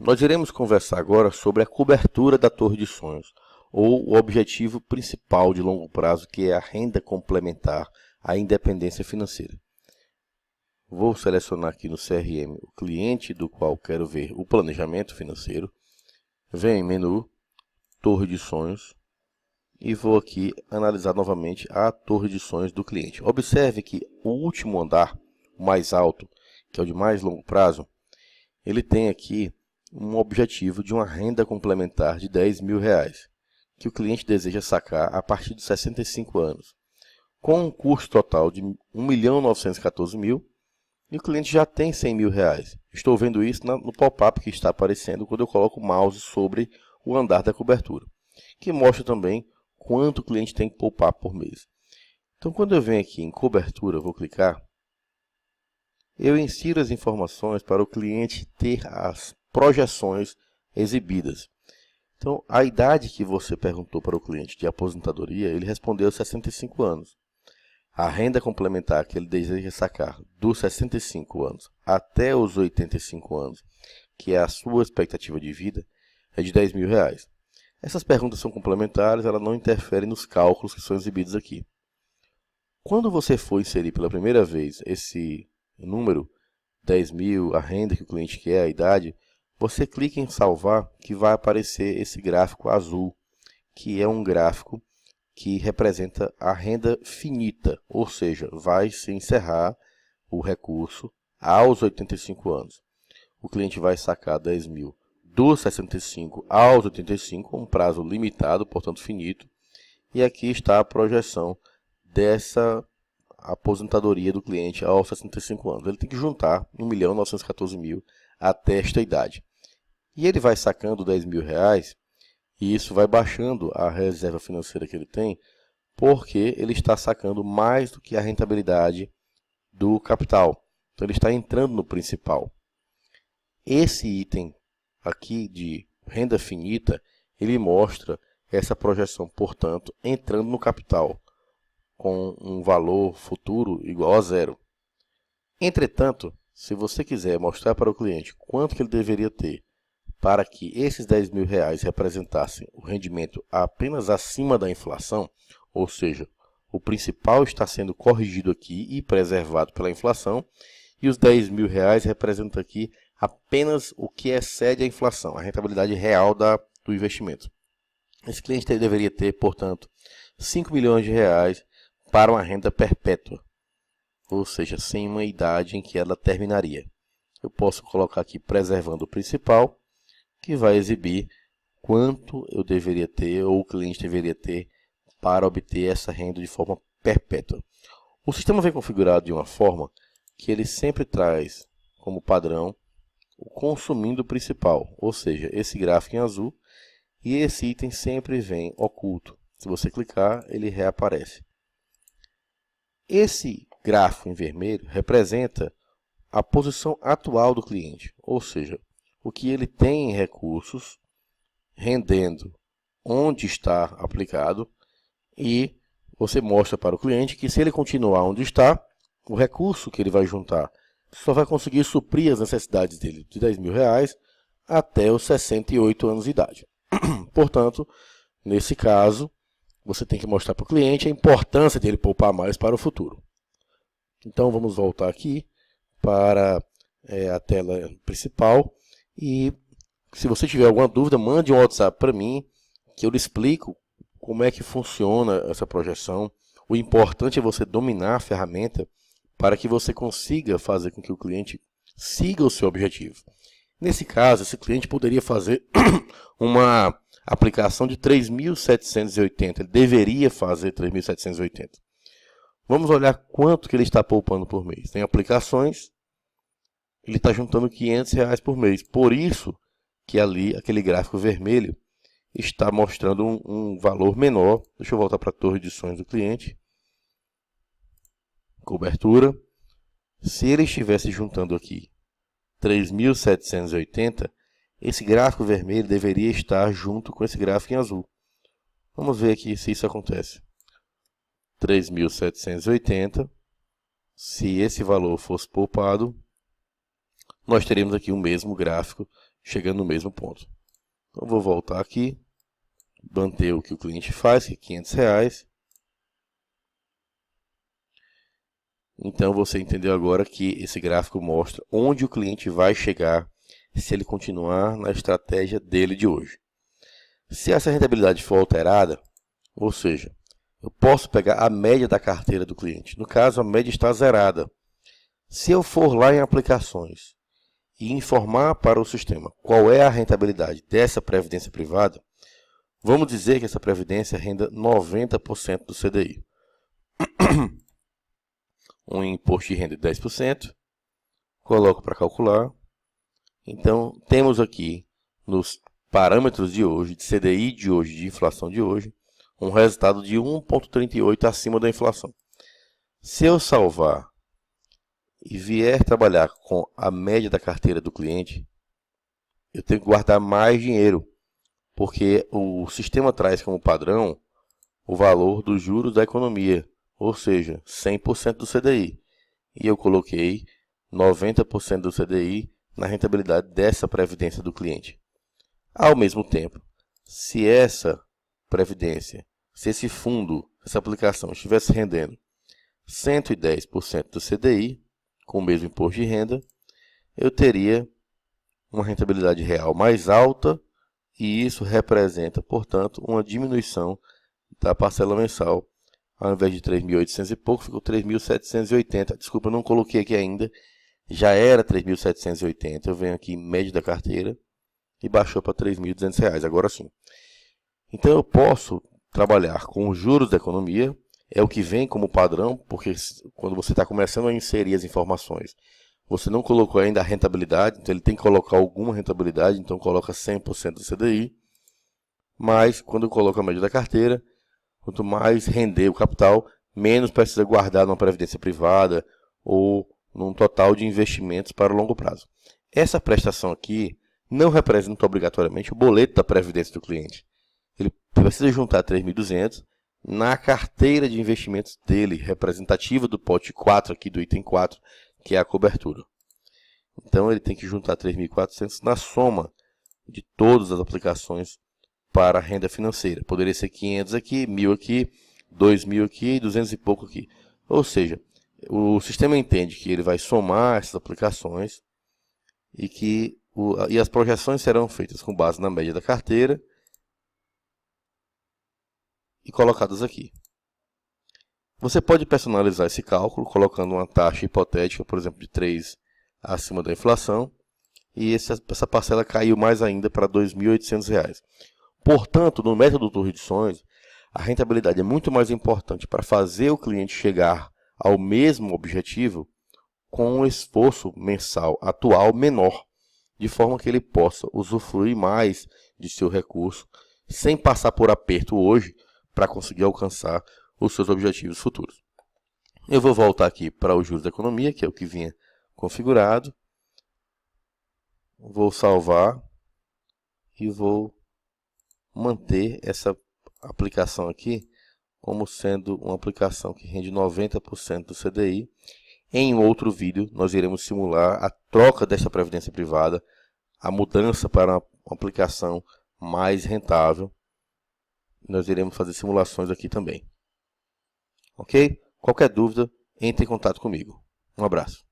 Nós iremos conversar agora sobre a cobertura da Torre de Sonhos, ou o objetivo principal de longo prazo, que é a renda complementar à independência financeira. Vou selecionar aqui no CRM o cliente do qual quero ver o planejamento financeiro. Venho em menu, Torre de Sonhos, e vou aqui analisar novamente a Torre de Sonhos do cliente. Observe que o último andar, o mais alto, que é o de mais longo prazo, ele tem aqui um objetivo de uma renda complementar de R$10.000, que o cliente deseja sacar a partir de 65 anos, com um custo total de R$1.914.000, e o cliente já tem R$100.000. Estou vendo isso no pop-up que está aparecendo quando eu coloco o mouse sobre o andar da cobertura, que mostra também quanto o cliente tem que poupar por mês. Então, quando eu venho aqui em cobertura, vou clicar, eu insiro as informações para o cliente ter as projeções exibidas. Então, a idade que você perguntou para o cliente de aposentadoria, ele respondeu 65 anos. A renda complementar que ele deseja sacar dos 65 anos até os 85 anos, que é a sua expectativa de vida, é de R$10.000. Essas perguntas são complementares, elas não interferem nos cálculos que são exibidos aqui. Quando você for inserir pela primeira vez esse número, 10.000, a renda que o cliente quer, a idade, você clica em salvar, que vai aparecer esse gráfico azul, que é um gráfico que representa a renda finita, ou seja, vai se encerrar o recurso aos 85 anos. O cliente vai sacar 10.000 dos 65 aos 85, um prazo limitado, portanto finito, e aqui está a projeção dessa aposentadoria do cliente aos 65 anos. Ele tem que juntar R$1.914.000 até esta idade. E ele vai sacando R$10.000 e isso vai baixando a reserva financeira que ele tem, porque ele está sacando mais do que a rentabilidade do capital. Então ele está entrando no principal. Esse item aqui de renda finita, ele mostra essa projeção, portanto, entrando no capital, com um valor futuro igual a zero. Entretanto, se você quiser mostrar para o cliente quanto que ele deveria ter para que esses R$10.000 representassem o rendimento apenas acima da inflação, ou seja, o principal está sendo corrigido aqui e preservado pela inflação, e os R$10.000 representam aqui apenas o que excede a inflação, a rentabilidade real do investimento. Esse cliente deveria ter, portanto, R$5 milhões para uma renda perpétua, ou seja, sem uma idade em que ela terminaria. Eu posso colocar aqui preservando o principal, que vai exibir quanto eu deveria ter, ou o cliente deveria ter, para obter essa renda de forma perpétua. O sistema vem configurado de uma forma que ele sempre traz como padrão o consumindo principal, ou seja, esse gráfico em azul, e esse item sempre vem oculto. Se você clicar, ele reaparece. Esse gráfico em vermelho representa a posição atual do cliente, ou seja, o que ele tem em recursos, rendendo onde está aplicado, e você mostra para o cliente que se ele continuar onde está, o recurso que ele vai juntar só vai conseguir suprir as necessidades dele de R$10.000 até os 68 anos de idade. Portanto, nesse caso, você tem que mostrar para o cliente a importância dele poupar mais para o futuro. Então, vamos voltar aqui para a tela principal. E se você tiver alguma dúvida, mande um WhatsApp para mim, que eu lhe explico como é que funciona essa projeção. O importante é você dominar a ferramenta para que você consiga fazer com que o cliente siga o seu objetivo. Nesse caso, esse cliente poderia fazer uma aplicação de 3.780. Ele deveria fazer 3.780. Vamos olhar quanto que ele está poupando por mês. Tem aplicações, ele está juntando R$500 por mês. Por isso que ali, aquele gráfico vermelho, está mostrando um valor menor. Deixa eu voltar para a torre de sonhos do cliente. Cobertura. Se ele estivesse juntando aqui 3.780, esse gráfico vermelho deveria estar junto com esse gráfico em azul. Vamos ver aqui se isso acontece. 3.780. Se esse valor fosse poupado, nós teríamos aqui o mesmo gráfico chegando no mesmo ponto. Então, vou voltar aqui, manter o que o cliente faz, que é R$500. Então, você entendeu agora que esse gráfico mostra onde o cliente vai chegar se ele continuar na estratégia dele de hoje. Se essa rentabilidade for alterada, ou seja, eu posso pegar a média da carteira do cliente. No caso, a média está zerada. Se eu for lá em aplicações e informar para o sistema qual é a rentabilidade dessa previdência privada, vamos dizer que essa previdência renda 90% do CDI. Um imposto de renda de 10%, coloco para calcular. Então, temos aqui nos parâmetros de hoje, de CDI de hoje, de inflação de hoje, um resultado de 1,38 acima da inflação. Se eu salvar e vier trabalhar com a média da carteira do cliente, eu tenho que guardar mais dinheiro, porque o sistema traz como padrão o valor dos juros da economia, ou seja, 100% do CDI. E eu coloquei 90% do CDI na rentabilidade dessa previdência do cliente. Ao mesmo tempo, se essa previdência, se esse fundo, essa aplicação estivesse rendendo 110% do CDI, com o mesmo imposto de renda, eu teria uma rentabilidade real mais alta e isso representa, portanto, uma diminuição da parcela mensal. Ao invés de 3.800 e pouco, ficou 3.780. Desculpa, eu não coloquei aqui ainda. Já era 3.780. Eu venho aqui em média da carteira e baixou para R$3.200. Agora sim. Então eu posso trabalhar com os juros da economia. É o que vem como padrão, porque quando você está começando a inserir as informações, você não colocou ainda a rentabilidade, então ele tem que colocar alguma rentabilidade, então coloca 100% do CDI. Mas quando eu coloco a média da carteira, quanto mais render o capital, menos precisa guardar numa previdência privada ou num total de investimentos para o longo prazo. Essa prestação aqui não representa obrigatoriamente o boleto da previdência do cliente. Ele precisa juntar 3.200 na carteira de investimentos dele, representativa do pote 4 aqui, do item 4, que é a cobertura. Então ele tem que juntar 3.400 na soma de todas as aplicações para a renda financeira. Poderia ser 500 aqui, 1.000 aqui, 2.000 aqui e 200 e pouco aqui. Ou seja, o sistema entende que ele vai somar essas aplicações e as projeções serão feitas com base na média da carteira e colocadas aqui. Você pode personalizar esse cálculo colocando uma taxa hipotética, por exemplo, de 3 acima da inflação, e essa parcela caiu mais ainda para R$ 2.800. Portanto, no método Torre de Sonhos, a rentabilidade é muito mais importante para fazer o cliente chegar ao mesmo objetivo com um esforço mensal atual menor, de forma que ele possa usufruir mais de seu recurso, sem passar por aperto hoje para conseguir alcançar os seus objetivos futuros. Eu vou voltar aqui para os juros da economia, que é o que vinha configurado. Vou salvar e vou manter essa aplicação aqui como sendo uma aplicação que rende 90% do CDI. Em outro vídeo, nós iremos simular a troca dessa previdência privada, a mudança para uma aplicação mais rentável. Nós iremos fazer simulações aqui também. Ok? Qualquer dúvida, entre em contato comigo. Um abraço.